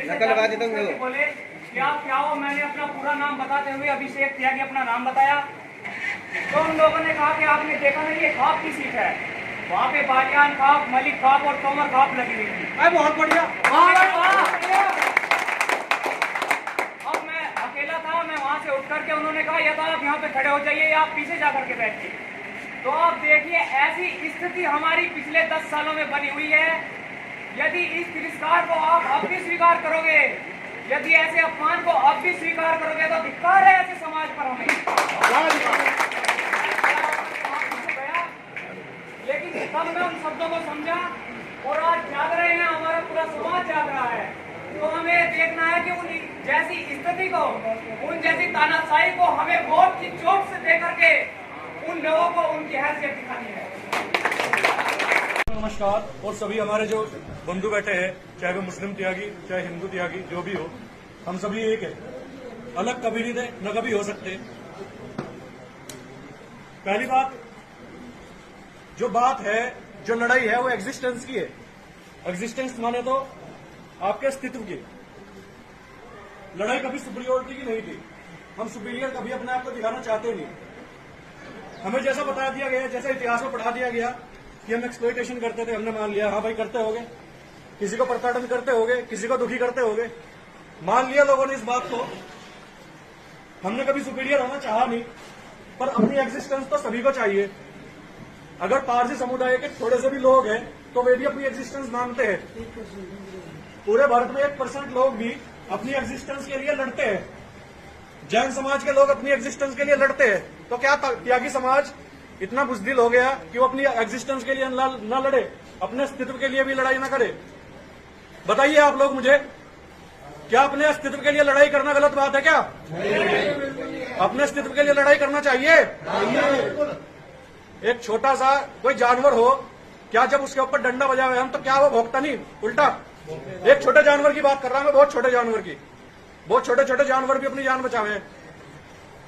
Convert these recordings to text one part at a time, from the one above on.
बोले कि आप क्या हो। मैंने अपना पूरा नाम बताते हुए अभिषेक त्यागी अपना नाम बताया, तो उन लोगों ने कहा कि आपने देखा नहीं, ये खाप की सीट है। वहाँ पे बालियान खाप, मलिक खाप और तोमर खाप लगी हुई थी। बहुत बढ़िया। अब मैं अकेला था, मैं वहाँ से उठ करके, उन्होंने कहा या तो आप यहाँ पे खड़े हो जाइए या आप पीछे जा करके बैठिए। तो आप देखिए ऐसी स्थिति हमारी पिछले 10 सालों में बनी हुई है। यदि इस तिरस्कार को आप अब भी स्वीकार करोगे, यदि ऐसे अपमान को अब भी स्वीकार करोगे, तो धिक्कार है ऐसे समाज पर हमें। लेकिन तब मैं उन शब्दों को समझा और आज जाग रहे हैं, हमारा पूरा समाज जाग रहा है। तो हमें देखना है कि उन जैसी स्थिति को, उन जैसी तानाशाही को हमें वोट की चोट से दे करके उन लोगों को उनकी हैसियत दिखानी है। नमस्कार। और सभी हमारे जो बंधु बैठे हैं, चाहे वो मुस्लिम त्यागी चाहे हिंदू त्यागी जो भी हो, हम सभी एक है, अलग कभी नहीं थे न कभी हो सकते। पहली बात, जो बात है, जो लड़ाई है, वो एग्जिस्टेंस की है। एग्जिस्टेंस माने तो आपके अस्तित्व की। लड़ाई कभी सुपीरियरिटी की नहीं थी। हम सुपीरियर कभी अपने आप को दिखाना चाहते नहीं। हमें जैसा बता दिया गया, जैसा इतिहास में पढ़ा दिया गया कि हम एक्सप्लॉयटेशन करते थे, हमने मान लिया, हाँ भाई करते होगे, किसी को प्रताड़न करते होगे, किसी को दुखी करते होगे, मान लिया लोगों ने इस बात को। हमने कभी सुपीरियर होना चाहा नहीं, पर अपनी एग्जिस्टेंस तो सभी को चाहिए। अगर पारसी समुदाय के थोड़े से भी लोग हैं तो वे भी अपनी एग्जिस्टेंस मांगते हैं। पूरे भारत में 1% लोग भी अपनी एग्जिस्टेंस के लिए लड़ते हैं। जैन समाज के लोग अपनी एग्जिस्टेंस के लिए लड़ते हैं। तो क्या त्यागी समाज इतना बुजदिल हो गया कि वो अपनी एग्जिस्टेंस के लिए न लड़े, अपने अस्तित्व के लिए भी लड़ाई न करे? बताइए आप लोग मुझे, क्या अपने अस्तित्व के लिए लड़ाई करना गलत बात है क्या? अपने अस्तित्व के लिए लड़ाई करना चाहिए। एक छोटा सा कोई जानवर हो, क्या जब उसके ऊपर डंडा बजा हुआ है हम, तो क्या वो भौंकता नहीं? उल्टा एक छोटे जानवर की बात कर रहा हूं मैं, बहुत छोटे जानवर की। बहुत छोटे छोटे जानवर भी अपनी जान बचावे।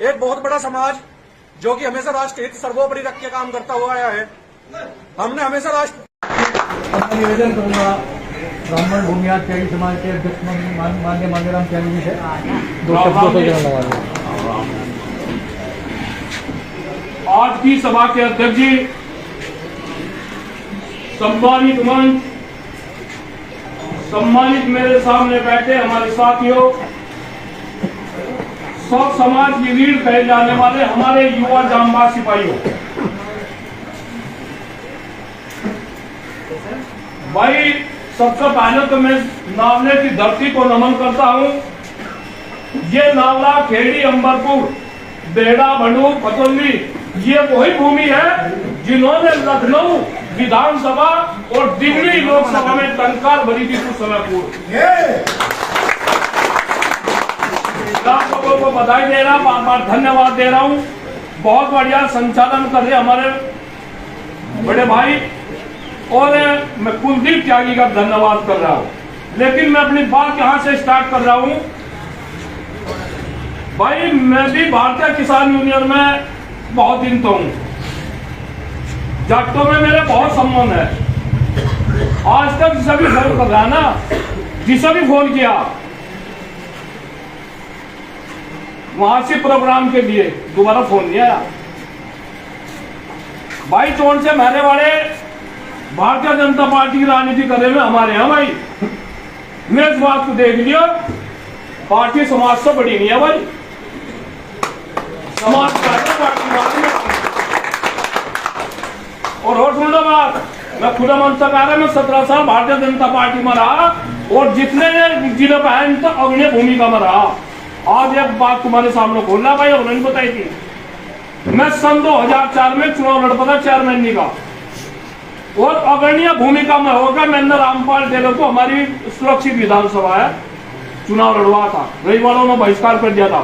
एक बहुत बड़ा समाज जो कि हमेशा राष्ट्र हित सर्वोपरि रख के काम करता हुआ आया है। हमने हमेशा राष्ट्र निवेदन करूंगा ब्राह्मण भूमिहार त्यागी समाज के अध्यक्ष माननीय मांगेराम त्यागी जी से दो शब्दों से कहना। आज की सभा के अध्यक्ष जी, सम्मानित मंच, सम्मानित मेरे सामने बैठे हमारे साथियों, सब समाज की रीढ़ कहे जाने वाले हमारे युवा जांबाज सिपाहियों, भाई सबसे पहले तो मैं नावले की धरती को नमन करता हूं। ये नावला, खेड़ी, अंबरपुर, बेड़ा, भंडू, पतौली, ये वही भूमि है जिन्होंने लखनऊ विधानसभा और दिल्ली लोकसभा में टंकार भरी थी कुछ समय पूर्व। आप लोगों को बधाई दे रहा, बार बार धन्यवाद दे रहा हूं। बहुत बढ़िया संचालन कर रहे हमारे बड़े भाई, और मैं कुलदीप त्यागी का धन्यवाद कर रहा हूं। लेकिन मैं अपनी बात यहां से स्टार्ट कर रहा हूं। भाई मैं भी भारतीय किसान यूनियन में बहुत दिन तो हूं, जाटों में मेरे बहुत संबंध है। आज तक जिसे भी फोन कर रहा ना, जिसे भी फोन किया वहां से प्रोग्राम के लिए दोबारा फोन नहीं आया। भाई चोन से महने वाले भारतीय जनता पार्टी की राजनीति कर रहे हैं हमारे यहाँ। भाई मैं इस बात को देख लिया, पार्टी समाज से बड़ी नहीं है भाई, समाज पार्टी। और सुन लो बात, मैं खुदा मन से कह रहा, मैं 17 साल भारतीय जनता पार्टी में रहा और जितने जिले पे हैं तो अग्नि भूमिका में रहा। आज एक बात तुम्हारे सामने खोलना भाई, और नहीं बताई थी। मैं सन 2004 में चुनाव लड़ पड़ा चेयरमैन का, और अग्रणीय भूमिका में होगा मैंने रामपाल टेलर को, हमारी सुरक्षित विधानसभा है, चुनाव लड़वा था। रही वालों ने बहिष्कार कर दिया था।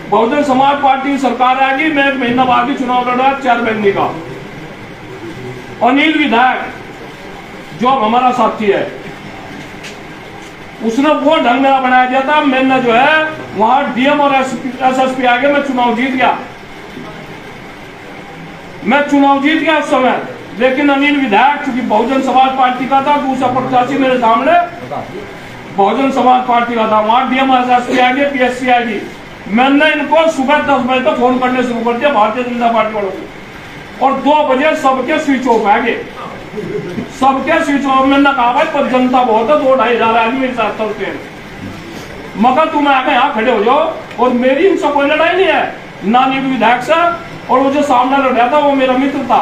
बहुजन समाज पार्टी की सरकार आएगी, मैं 1 महीना बाद ही चुनाव लड़ा चेयरमैन का। अनिल विधायक जो हमारा साथी है, उसने वो ढंग मेरा बनाया दिया था। मैंने जो है वहां डीएम और एसएसपी आगे मैं चुनाव जीत गया। मैं चुनाव जीत गया उस समय। लेकिन अनिल विधायक चूंकि बहुजन समाज पार्टी का था, दूसरा प्रत्याशी मेरे सामने बहुजन समाज पार्टी का था, वहां डीएमएसएसपी आएगी, पीएससी आएगी। मैंने इनको सुबह 10 बजे तक फोन करने शुरू कर दिया भारतीय जनता पार्टी वालों को, और 2 बजे सबके स्विच ऑफ आ गए, सबके स्विच ऑफ। मैंने कहा भाई पर जनता बहुत है, 2-2.5 हजार आदमी मेरे साथ चलते हैं, मगर तुम आके यहाँ खड़े हो जाओ। और मेरी इनसे कोई लड़ाई नहीं है, ना नील विधायक से, और वो जो सामने लड़ था वो मेरा मित्र था,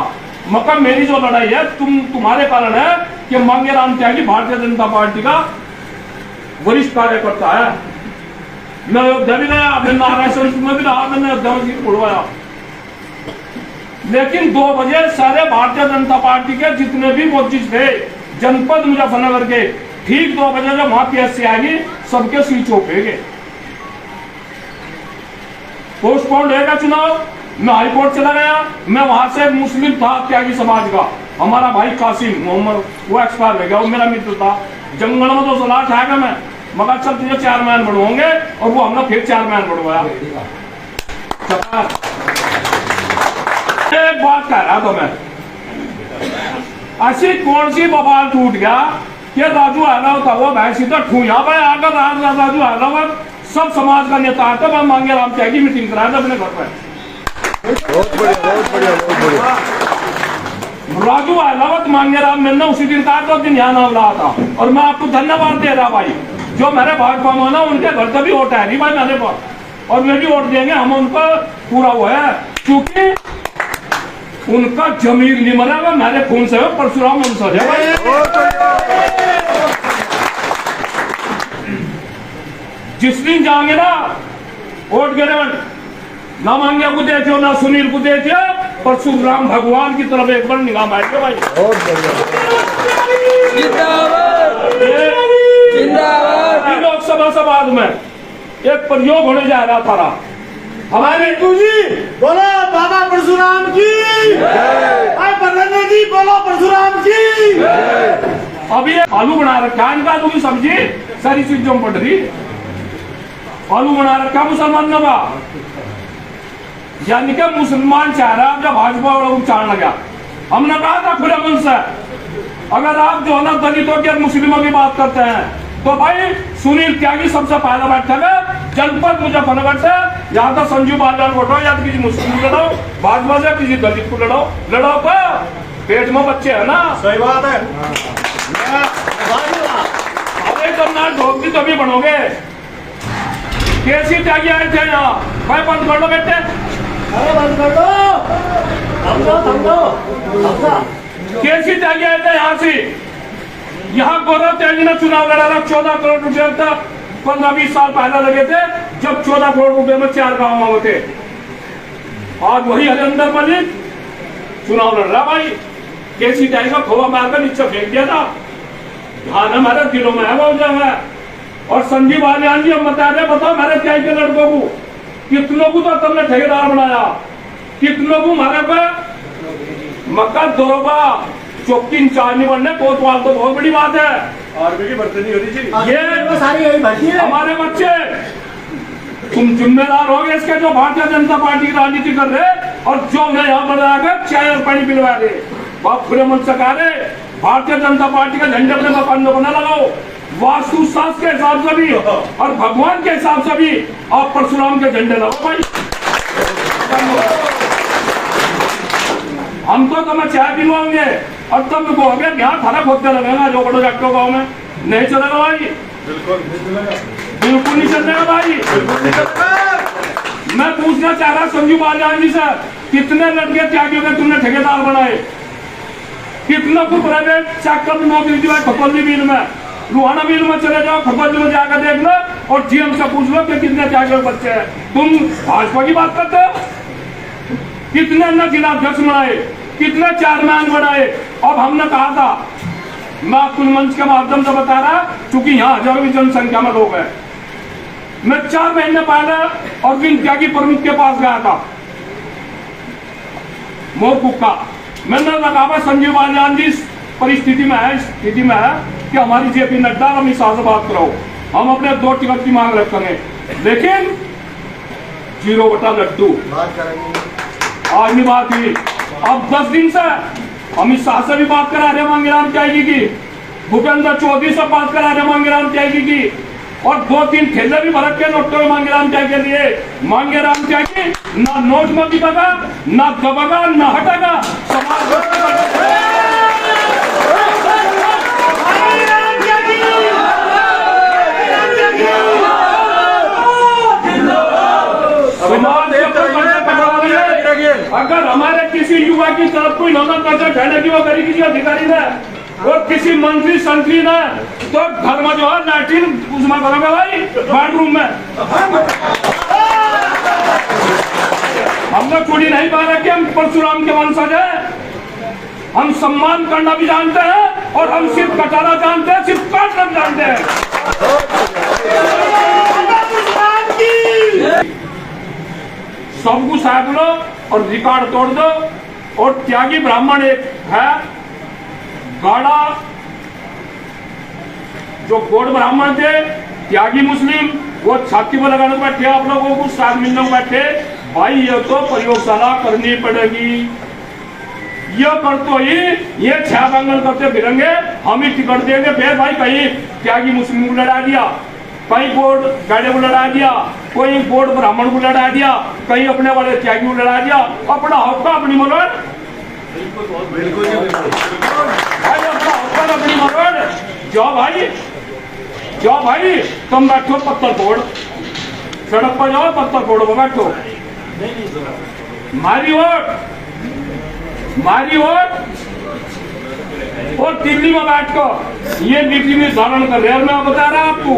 मगर मेरी जो लड़ाई है तुम्हारे कारण है कि मांगेराम त्यागी भारतीय जनता पार्टी का वरिष्ठ कार्यकर्ता है। मैं अयोध्या भी गया, मैं नारायण में भी रहा, मैंने अयोध्या में उड़वाया। लेकिन 2 बजे सारे भारतीय जनता पार्टी के जितने भी मोर्चिज थे जनपद मुजफ्फरनगर के, ठीक 2 बजे जब वहां पीएससी आएगी सबके स्विच ऑफ हो गए। पोस्टपोन्ड रहेगा चुनाव। मैं हाईकोर्ट चला गया, मैं वहां से मुस्लिम था त्यागी समाज का, हमारा भाई कासिम मोहम्मद, वो एक्सपायर हो गया, वो मेरा मित्र था। जंगल में तो सलाह खाएगा मैं, मगर चल तुझे 4 मैन बढ़वाओगे, और वो हमने फिर 4 मैन बढ़वाया। एक बात कह रहा था मैं, ऐसी कौन सी बवाल टूट गया कि राजू अहलावत था वो भाई सीधा ठूया भाई आकर राजू अहलावत सब समाज का नेता आता, मैं मांगेराम त्यागी मीटिंग कराया था अपने घर पर। बहुत बढ़िया, बहुत बढ़िया, बहुत बढ़िया। राजू अहलावत मांगेराम मैंने उसी दिन कहा था, दिन यहाँ नाम रहा था, और मैं आपको धन्यवाद दे रहा भाई, जो मेरे भाजपा में ना उनके घर से भी वोट है नहीं भाई मेरे पास, और वे भी वोट देंगे, हम उनको पूरा हुआ है, क्योंकि उनका जमीर नहीं मरा हुआ, मेरे खून से परशुराम वंशज है भाई। जिस दिन जाएंगे ना वोट गिरने, ना मांगे को देखियो, ना सुनील को देखियो, परशुराम भगवान की तरफ एक बार निगाह मारियो भाई। बहुत बढ़िया। जिंदाबाद। लोकसभा समाज में एक प्रयोग होने जा रहा था, हमारे जी बोलो बाबा परशुराम की, प्रधान जी बोलो परशुराम की। अब ये आलू बना रखा है इनका, आलू की सब्जी सारी चीजों में पड़ रही, आलू बना रखा मुसलमानों का, यानी कि मुसलमान चाह रहा है जब भाजपा वालों को चालना गया। हमने कहा था खुले मन से, अगर आप जो है ना दलितों के मुस्लिमों की बात करते हैं तो भाई सुनील त्यागी सबसे पहले बैठेगा जनपद मुजफ्फरनगर से, यहाँ तो संजू बालियान को हटाओ, या तो किसी मुस्लिम को लड़ाओ, भाजपा से किसी दलित को लड़ाओ तो पेट में बच्चे है ना। सही बात है। अरे करना ढोकती तभी बनोगे। केसी त्यागी आए थे यहाँ, भाई बंद कर लो बेटे, अरे बंद कर दो, थम दो। केसी त्यागी आए थे यहाँ से, यहाँ गौरव त्यागी ने चुनाव लड़ा था, 14 करोड़ रुपए तक 15-20 साल पहले लगे थे, जब 14 करोड़ रुपए में 4 गाँव होते। आज वही हरिंदर मलिक चुनाव लड़ रहा भाई, केसी त्यागी का खोवा मारकर नीचे फेंक दिया था, ध्यान हमारे दिलों में है वो जगह। और संजीव बालियान जी हम बता रहे, बताओ मेरे त्यागी के लड़कों को कितनों को तो तुमने ठेकेदार बनाया, कितनों को मारे पे मक्का दरोगा चौकी इंचार्ज नहीं बनने, कोतवाल तो बहुत बड़ी बात है, आर्मी की भर्ती नहीं होनी चाहिए। ये सारी यही भर्ती है। हमारे बच्चे, तुम जिम्मेदार होगे इसके जो भारतीय जनता पार्टी की राजनीति कर रहे, और जो मैं यहाँ पर आकर चाय और पानी पिलवा रहे, बाप खुले मन से कह रहे भारतीय जनता पार्टी का झंडे अपने मकानों को न लगाओ, वास्तु शास्त्र के हिसाब से भी और भगवान के हिसाब से भी आप परशुराम के झंडे लगाओ भाई। हम तो तुम्हें चाय पिलवाएंगे और तुम कहोगे यहाँ खाना खोदते लगेगा जो बड़ो जाटो गाँव में, नहीं चलेगा भाई, बिल्कुल नहीं चलेगा भाई। मैं पूछना चाह रहा संजू बालियान जी से, कितने लड़के त्यागियों के तुमने ठेकेदार बनाए, कितनों को प्राइवेट सेक्टर में नौकरी दिलाई, खपौली मिल में, रुहाना मिल में चले जाओ, खपौली में जाकर देख लो और जीएम से पूछ लो कि कितने त्यागियों बच्चे हैं। तुम भाजपा की बात करते हो, कितने न जिला अध्यक्ष बनाए, कितने चेयरमैन बनाए। अब हमने कहा था, मैं आपको मंच के माध्यम से बता रहा, चूंकि यहाँ हजारों की जनसंख्या में लोग हैं, मैं 4 महीने पहले अरविंद त्यागी प्रमुख के पास गया था मोरकुक्का। मैंने कहा संजीव बालियान जी परिस्थिति में है, स्थिति में है कि हमारी जेपी नड्डा और अमित शाह से बात कराओ, हम अपने 2 टिकट की मांग रखेंगे, लेकिन 0 बटा लड्डू आज नहीं बात हुई। अब 10 दिन से अमित शाह से भी बात करा रहे मांगेराम त्यागी की, भूपेंद्र चौधरी से बात करा रहे मांगेराम त्यागी की, और 2-3 ठेले भी भरत के नोटों में मांगेराम त्यागी के लिए। मांगेराम त्यागी ना नोट में बिकेगा, ना दबेगा, ना हटेगा। अगर हमारे किसी युवा की तरफ कोई नजर कर्जा ढहने की वो करी किसी अधिकारी ने और किसी मंत्री संतरी ने, तो घर में जो है लैट्रिन उसमें करोगे भाई, बेडरूम में। हम लोग चोरी नहीं पा रहे कि हम परशुराम के वंशज हैं। हम सम्मान करना भी जानते हैं और हम सिर्फ कटाना जानते हैं, सिर्फ काटना जानते हैं। सब कुछ साथ लो और रिकॉर्ड तोड़ दो। और त्यागी ब्राह्मण एक है गाड़ा, जो गोड ब्राह्मण थे, त्यागी मुस्लिम, वो छाती पर लगाने को बैठे, आप लोगों को साथ मिलने को बैठे। भाई ये तो प्रयोगशाला करनी पड़ेगी, ये कर तो ही ये 6 बैंगन करते फिरेंगे, हम ही टिकट देंगे। फिर भाई कहीं त्यागी मुस्लिम को लड़ा दिया, कहीं बोर्ड गाड़े को लड़ा दिया, कोई बोर्ड ब्राह्मण को लड़ा दिया, कहीं अपने वाले त्यागी को लड़ा दिया। अपना हौका अपनी मरोड़, बिल्कुल भाई अपना हौका अपनी मरोड़। जाओ भाई तुम बैठो पत्थर फोड़, सड़क पर जाओ पत्थर फोड़ो बैठो। मारी वोट और दिल्ली में बैठकर ये नीति निर्धारण कर रहे हैं। मैं बता रहा आपको,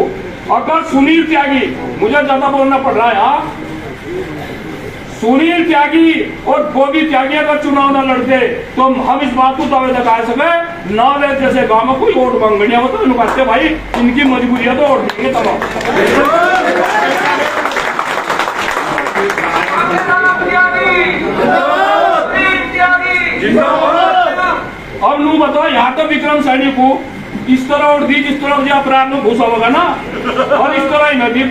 अगर सुनील त्यागी, मुझे ज्यादा बोलना पड़ रहा है यहाँ, सुनील त्यागी और गोभी त्यागी अगर चुनाव न लड़ते तो हम इस बात को दावे लगा सके, नावे जैसे गांव में कोई वोट मांगने होता कहते भाई इनकी मजबूरी है तो वोट देंगे तमाम। अब नू बताओ, यहाँ तो विक्रम सैनी को इस तरह वोट दी जिस तरह जो अपराध में घुसा होगा ना, और इस तरह ही मैं दी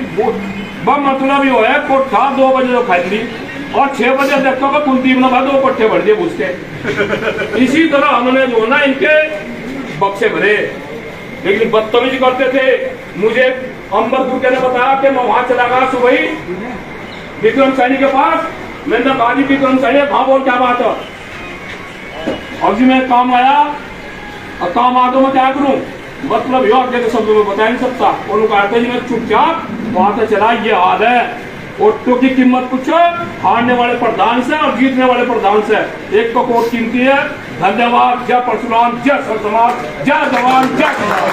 मतलब ये है कोठा 2 बजे तो खाई ली और 6 बजे देखता होगा कुलदीप ने बाद 2 पट्टे भर दिए घुसते। इसी तरह हमने जो ना इनके बक्से भरे, लेकिन बदतमीजी करते थे। मुझे अंबरपुर के ने बताया कि मैं वहां चला गया सुबह ही विक्रम सैनी के पास, मैंने कहा जी विक्रम सैनी हाँ बोल क्या बात है। अब जी मैं काम आया और काम आ तो मैं क्या करूं, मतलब यो आगे के शब्दों में बता नहीं सकता। और कहा जी मैं चुपचाप वहां से चला, ये हाल है। वोटों की कीमत पूछो हारने वाले प्रधान से और जीतने वाले प्रधान से, एक तो वोट कीमती है। धन्यवाद। जय परशुराम, जय सर समाज, जय जवान, जय किसान।